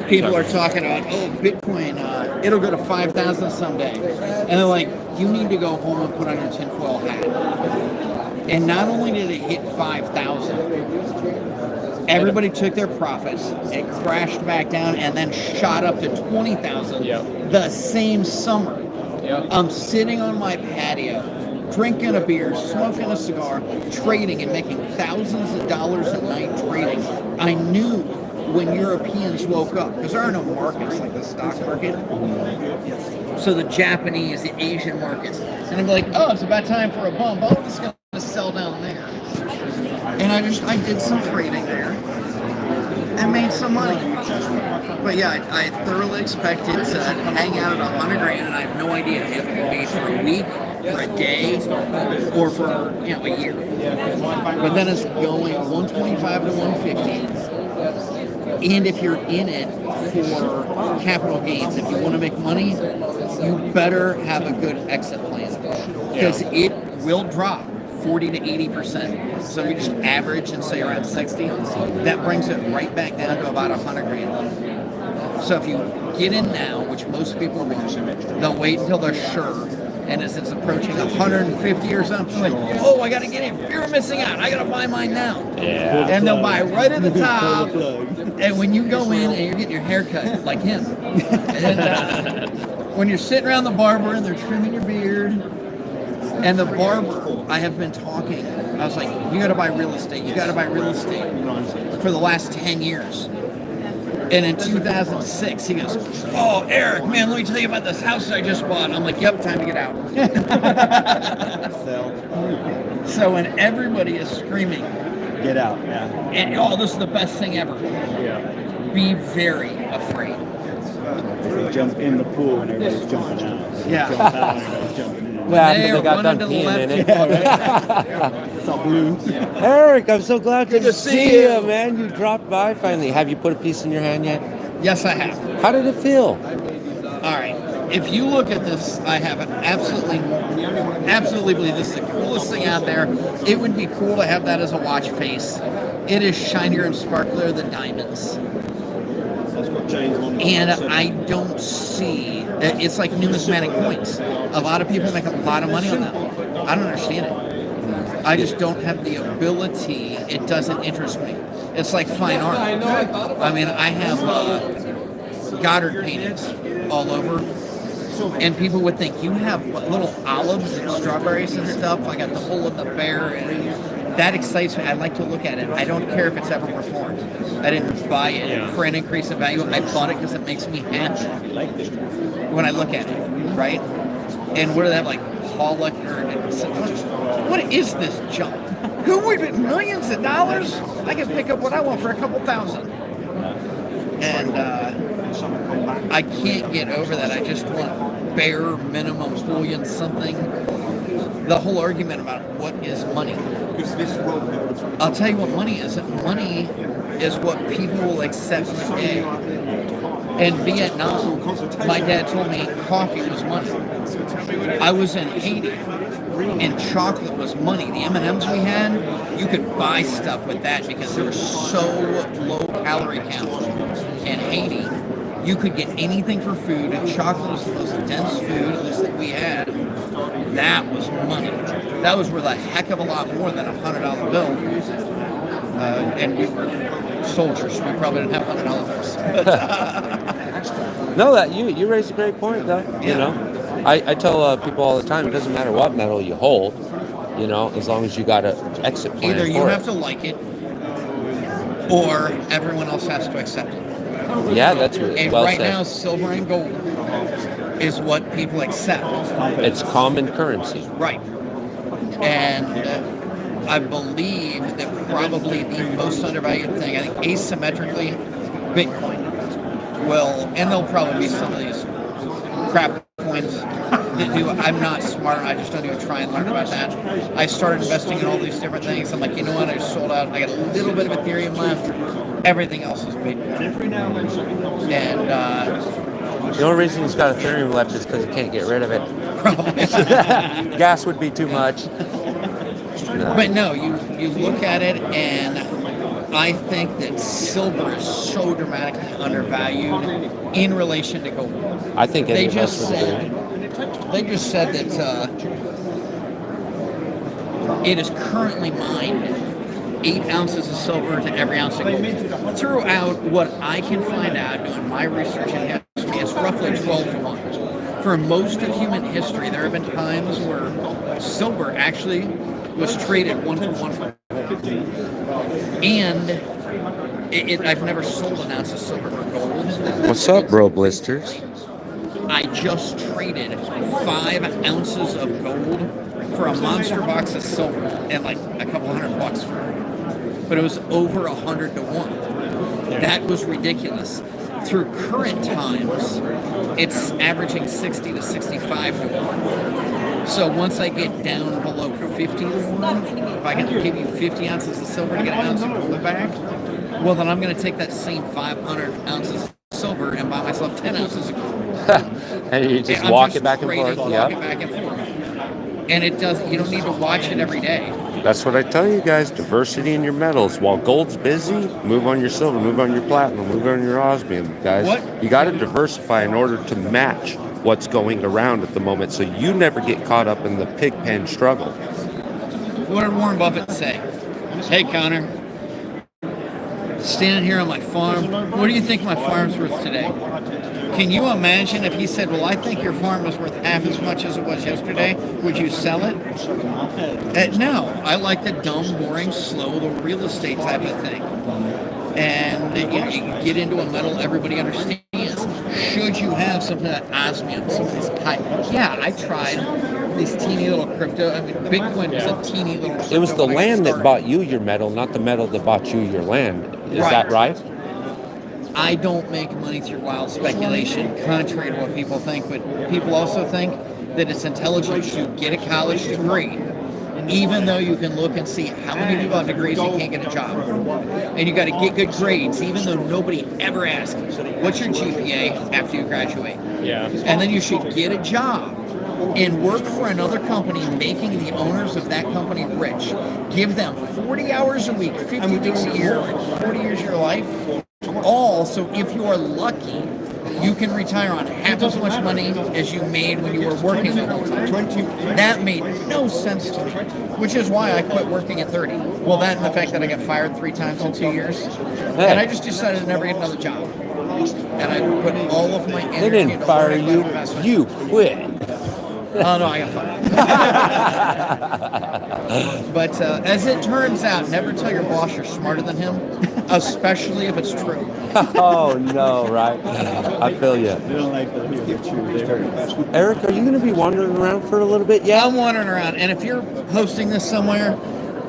People are talking about, oh, Bitcoin, it'll go to 5,000 someday. And they're like, you need to go home and put on your tinfoil hat. And not only did it hit 5,000, everybody took their profits, it crashed back down, and then shot up to 20,000 the same summer. I'm sitting on my patio, drinking a beer, smoking a cigar, trading and making thousands of dollars a night trading. I knew when Europeans woke up, because there are no markets like the stock market, so the Japanese, the Asian markets, and I'm like, oh, it's about time for a bump. I'm just going to sell down there. And I did some trading there and made some money. But yeah, I thoroughly expected to hang out at 100 grand, and I have no idea if it would be for a week, for a day, or for a year. But then it's going 125 to 150. And if you're in it for capital gains, if you want to make money, you better have a good exit plan, because it will drop 40 to 80%. So we just average and say around 60. That brings it right back down to about 100 grand. So if you get in now, which most people won't, they'll wait until they're sure. And as it's approaching 150 or something, like, oh, I got to get in. You're missing out. I got to buy mine now. Yeah. And they'll buy right at the top. And when you go in and you're getting your hair cut, like him, and when you're sitting around the barber and they're trimming your beard, and the barber, I have been talking, I was like, you got to buy real estate. You got to buy real estate for the last 10 years. And in 2006, he goes, oh, Eric, man, let me tell you about this house I just bought. I'm like, yep, time to get out. So when everybody is screaming, get out. Yeah. And oh, this is the best thing ever. Yeah. Be very afraid. They jump in the pool and everybody's jumping out. Yeah. Jump out and everybody's jumping in. Well, They they are got done running to the peeing in it. left. It's all blue. Eric, I'm so glad Good to to see see you, you. man. You dropped by finally. Have you put a piece in your hand yet? Yes, I have. How did it feel? All right. If you look at this, I have an absolutely believe this is the coolest thing out there. It would be cool to have that as a watch face. It is shinier and sparklier than diamonds. And I don't see, it's like numismatic coins. A lot of people make a lot of money on that. I don't understand it. I just don't have the ability. It doesn't interest me. It's like fine art. I mean, I have Goddard paintings all over. And people would think, you have what, little olives and strawberries and stuff. I got the hole in the bear. And that excites me. I like to look at it. I don't care if it's ever performed. I didn't buy it for an increase in value. I bought it because it makes me happy when I look at it, right? And what do they have, like Pollock or what is this junk? Who would it millions of dollars? I can pick up what I want for a couple thousand. And I can't get over that. I just want bare minimum bullion something. The whole argument about what is money. I'll tell you what money is. Money is what people will accept today. In Vietnam, my dad told me coffee was money. I was in Haiti, and chocolate was money. The M&Ms we had, you could buy stuff with that because they were so low calorie count. In Haiti, you could get anything for food, and chocolate was the most dense food, at least that we had. That was money. That was worth a heck of a lot more than $100 bill. And we were soldiers, so we probably didn't have $100 bills. No, that you raised a great point, though. You know, I tell people all the time, it doesn't matter what metal you hold, you know, as long as you got an exit plan. Either you for have it. to like it, or everyone else has to accept it. Yeah, that's really And well right said. now, silver and gold is what people accept. It's common currency. Right. And I believe that probably the most undervalued thing, I think asymmetrically, Bitcoin will, and there'll probably be some of these crap coins that do. I'm not smart. I just don't even try and learn about that. I started investing in all these different things. I'm like, you know what? I just sold out. I got a little bit of Ethereum left. Everything else is Bitcoin. And The only reason he's got Ethereum left is because he can't get rid of it. probably. Gas would be too much. No. But no, you look at it, and I think that silver is so dramatically undervalued in relation to gold. I think They any of us just would said agree. they just said that it is currently mined 8 ounces of silver to every ounce of gold. Throughout what I can find out doing my research in history, it's roughly 12 to 1. For most of human history, there have been times where silver actually was traded 1 for 1 for gold. And I've never sold an ounce of silver for gold. What's up, bro blisters? I just traded 5 ounces of gold for a monster box of silver and like a couple $100 for it. But it was over 100 to 1. That was ridiculous. Through current times, it's averaging 60 to 65 to 1. So once I get down below 50 to 1, if I can give you 50 ounces of silver to get an ounce of gold back, well, then I'm going to take that same 500 ounces of silver and buy myself 10 ounces of gold. And you just I'm walk just it back and trading, forth. walk it Yep. back and forth. And it does. You don't need to watch it every day. That's what I tell you guys. Diversity in your metals. While gold's busy, move on your silver, move on your platinum, move on your osmium, guys. What? You got to diversify in order to match what's going around at the moment, so you never get caught up in the pig pen struggle. What did Warren Buffett say? Hey, Connor, standing here on my farm, what do you think my farm's worth today? Can you imagine if he said, well, I think your farm was worth half as much as it was yesterday, would you sell it? No, I like the dumb, boring, slow, the real estate type of thing. And you know, you get into a metal everybody understands. Should you have something like osmium, something high? Yeah, I tried these teeny little crypto. I mean, Bitcoin was a teeny little. It was the crypto when I got land that started. bought you your metal, not the metal that bought you your land. Is that right? I don't make money through wild speculation, contrary to what people think, but people also think that it's intelligent to get a college degree, even though you can look and see how many people have degrees and can't get a job. And you got to get good grades, even though nobody ever asks, what's your GPA after you graduate? Yeah. And then you should get a job and work for another company, making the owners of that company rich. Give them 40 hours a week, 50 weeks a year, 40 years of your life. All so if you are lucky, you can retire on half as much money as you made when you were working the whole time. That made no sense to me, which is why I quit working at 30. Well, that and the fact that I got fired 3 times in 2 years, and I just decided to never get another job. And I put all of my energy They didn't into fire learning you. about investment. You quit. Oh no, I got fired. But as it turns out, never tell your boss you're smarter than him, especially if it's true. Oh no, right? I feel you. They don't like the truth. Eric, are you going to be wandering around for a little bit? Yeah. I'm wandering around, and if you're hosting this somewhere,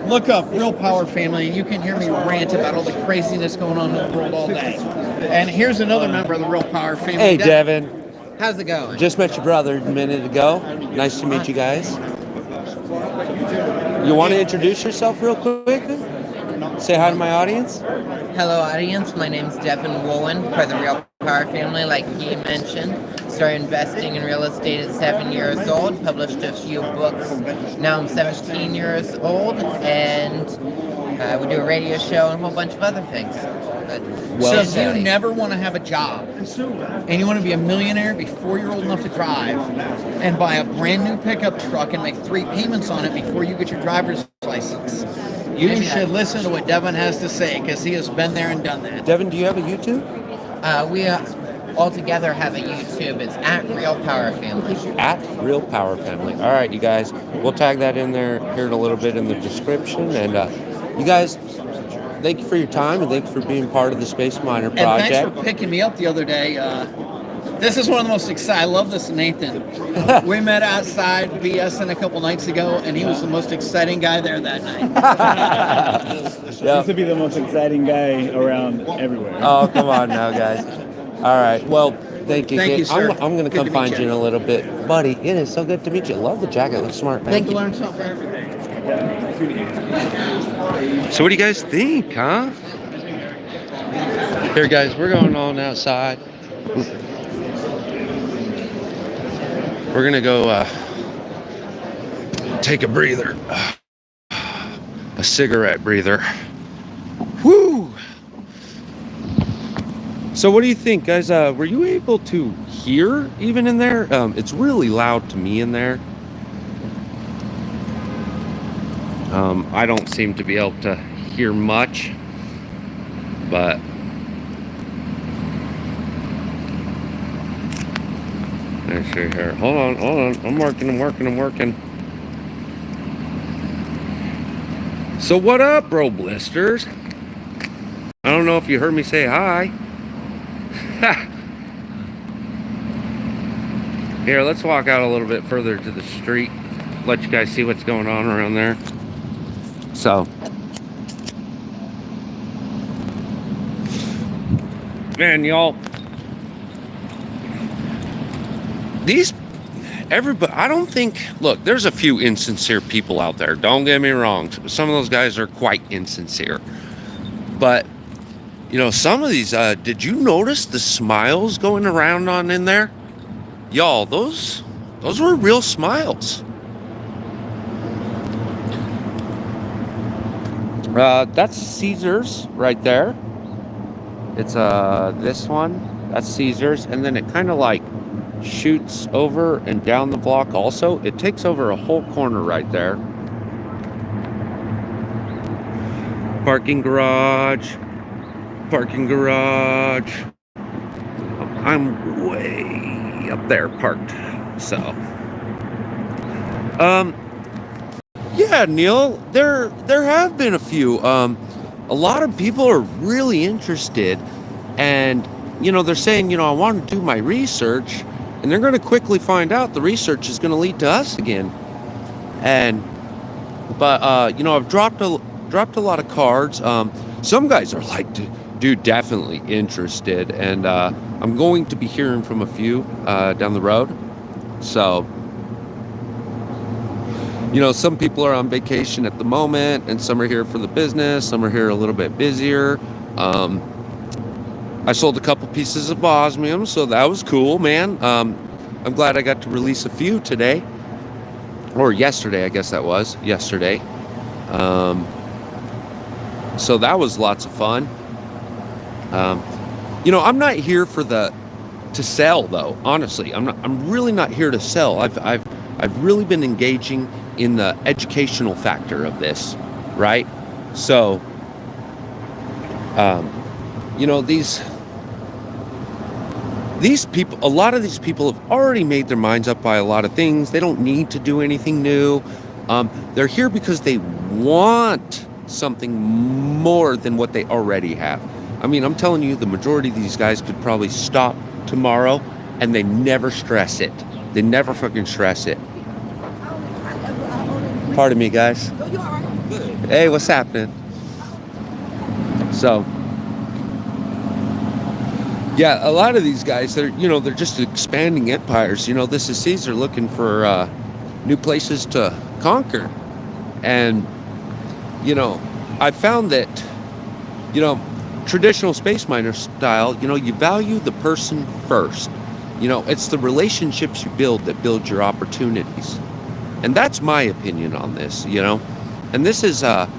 look up Real Power Family, and you can hear me rant about all the craziness going on in the world all day. And here's another member of the Real Power Family. Hey, Devin. How's it going? Just met your brother a minute ago. Nice to meet you guys. You want to introduce yourself real quick? Say hi to my audience. Hello, audience. My name's Devin Woolin for the Real Power Family, like he mentioned. Started investing in real estate at 7 years old. Published a few books. Now I'm 17 years old, and we do a radio show and a whole bunch of other things. So if you never want to have a job and you want to be a millionaire before you're old enough to drive and buy a brand new pickup truck and make 3 payments on it before you get your driver's license, you should listen to what Devin has to say, because he has been there and done that. Devin, do you have a YouTube? We all together have a YouTube. It's at Real Power Family. At Real Power Family. All right, you guys. We'll tag that in there here in a little bit in the description. And you guys, thank you for your time, and thank you for being part of the SPACEMINER project. And thanks for picking me up the other day. This is one of the most exciting. I love this Nathan. We met outside BSing a couple nights ago, and he was the most exciting guy there that night. Seems to be the most exciting guy around everywhere. Oh, come on now, guys. All right. Well, thank you. Thank you, sir. I'm going to come find you in a little bit. Buddy, it is so good to meet you. Love the jacket. Looks smart, man. Thank you. Learn something every day. So what do you guys think, huh? Here, guys, we're going on outside. We're going to go take a breather. A cigarette breather. Woo! So what do you think, guys? Were you able to hear even in there? It's really loud to me in there. I don't seem to be able to hear much, but let's see here. Hold on. I'm working. So what up, bro blisters? I don't know if you heard me say hi. Here, let's walk out a little bit further to the street. Let you guys see what's going on around there. So, man, y'all, everybody, I don't think, look, there's a few insincere people out there. Don't get me wrong. Some of those guys are quite insincere. But, you know, some of these, did you notice the smiles going around on in there? Y'all, those were real smiles. That's Caesar's right there. It's this one. That's Caesar's, and then it kind of like shoots over and down the block. Also, it takes over a whole corner right there. Parking garage. I'm way up there parked. So, yeah, Neil, there have been a few. A lot of people are really interested, and you know, they're saying, you know, I want to do my research, and and they're going to quickly find out the research is going to lead to us again. But you know, I've dropped a lot of cards. Some guys are like, dude, definitely interested, and I'm going to be hearing from a few down the road. So, you know, some people are on vacation at the moment, and some are here for the business. Some are here a little bit busier. I sold a couple pieces of osmium, so that was cool, man. I'm glad I got to release a few today. Or yesterday, I guess that was. Yesterday. So that was lots of fun. You know, I'm not here to sell, though. Honestly, I'm really not here to sell. I've really been engaging in the educational factor of this, right? So, you know, these people, a lot of these people have already made their minds up by a lot of things. They don't need to do anything new. They're here because they want something more than what they already have. I mean, I'm telling you, the majority of these guys could probably stop tomorrow, and they never stress it. They never fucking stress it. Pardon me, guys. Hey, what's happening? So, yeah, a lot of these guys, they're just expanding empires. You know, this is Caesar looking for new places to conquer. And, you know, I found that, you know, traditional space miner style, you know, you value the person first. You know, it's the relationships you build that build your opportunities. And that's my opinion on this, you know. And this is and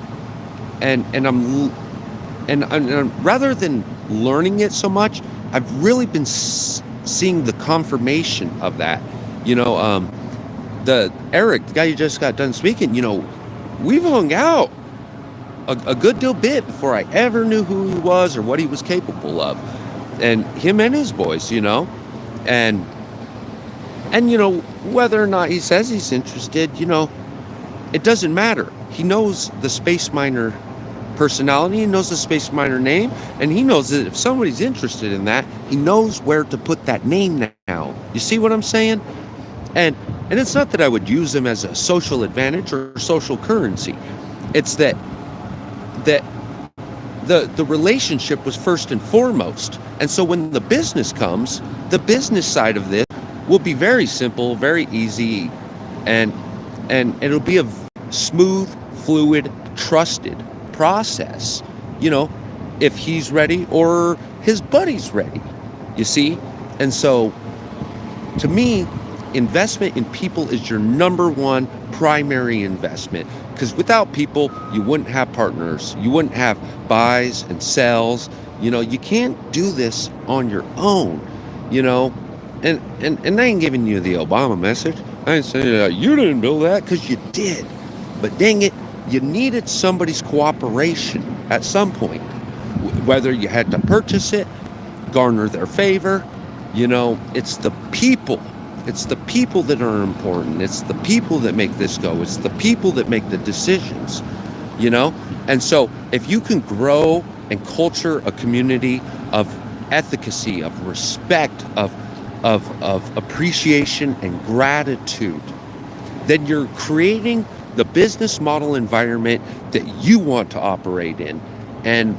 rather than learning it so much, I've really been seeing the confirmation of that. You know, the Eric, the guy you just got done speaking, you know, we've hung out a good bit before I ever knew who he was or what he was capable of. And him and his boys, you know. And you know, whether or not he says he's interested, you know, it doesn't matter. He knows the SPACEMINER personality, he knows the SPACEMINER name, and he knows that if somebody's interested in that, he knows where to put that name now. You see what I'm saying? And it's not that I would use them as a social advantage or social currency. It's that the relationship was first and foremost. And so when the business comes, the business side of this will be very simple, very easy, and it'll be a smooth, fluid, trusted process, you know, if he's ready or his buddy's ready, you see? And so, to me, investment in people is your number one primary investment, because without people, you wouldn't have partners, you wouldn't have buys and sells, you know, you can't do this on your own, you know. And I ain't giving you the Obama message. I ain't saying you didn't build that, because you did. But dang it, you needed somebody's cooperation at some point. Whether you had to purchase it, garner their favor, you know, it's the people. It's the people that are important. It's the people that make this go. It's the people that make the decisions, you know? And so if you can grow and culture a community of efficacy, of respect, of appreciation and gratitude, then you're creating the business model environment that you want to operate in. And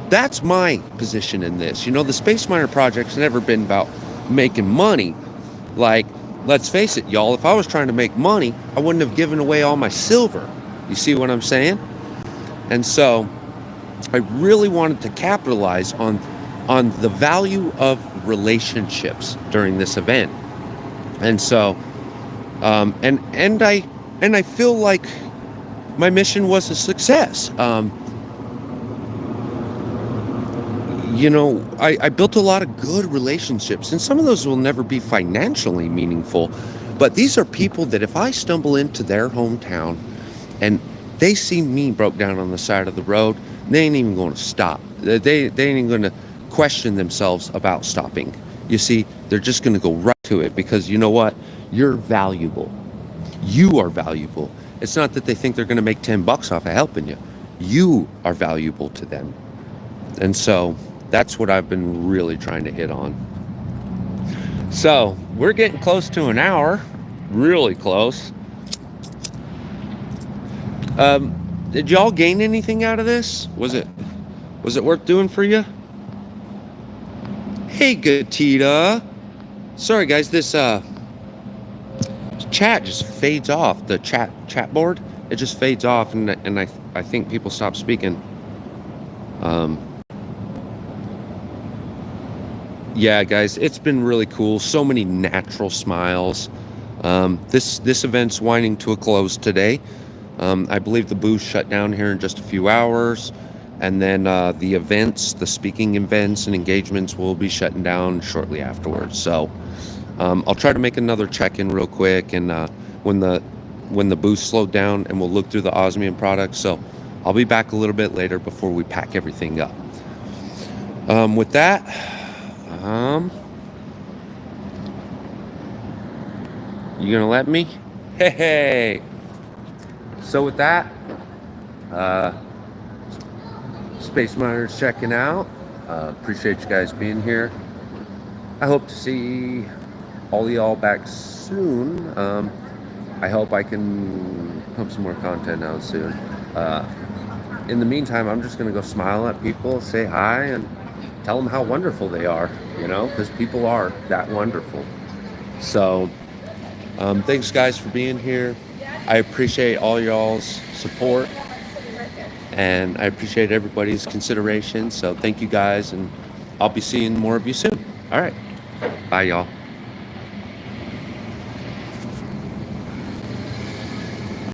that's my position in this. You know, the SPACEMINER project's never been about making money. Like, let's face it, y'all, if I was trying to make money, I wouldn't have given away all my silver. You see what I'm saying? And so I really wanted to capitalize on the value of relationships during this event. And so and I feel like my mission was a success. You know, I built a lot of good relationships, and some of those will never be financially meaningful, but these are people that if I stumble into their hometown and they see me broke down on the side of the road, they ain't even going to stop. They ain't even going to question themselves about stopping. You see, they're just going to go right to it, because you know what? You're valuable. You are valuable. It's not that they think they're going to make $10 off of helping you. You are valuable to them. And so that's what I've been really trying to hit on. So we're getting close to an hour, really close. Did y'all gain anything out of this? Was it worth doing for you? Hey, Gatita. Sorry, guys. This chat just fades off. The chat board, it just fades off, and I think people stop speaking. Yeah, guys, it's been really cool. So many natural smiles. This event's winding to a close today. I believe the booth shut down here in just a few hours, and then the events, the speaking events and engagements will be shutting down shortly afterwards. So I'll try to make another check-in real quick, and when the booth slowed down, and we'll look through the osmium products. So I'll be back a little bit later before we pack everything up. With that, you gonna let me? Hey. So with that, SPACEMINER's checking out. Appreciate you guys being here. I hope to see all y'all back soon. I hope I can pump some more content out soon. In the meantime, I'm just gonna go smile at people, say hi, and tell them how wonderful they are, because people are that wonderful. So thanks guys for being here. I appreciate all y'all's support, and I appreciate everybody's consideration. So thank you guys, and I'll be seeing more of you soon. All right, bye y'all.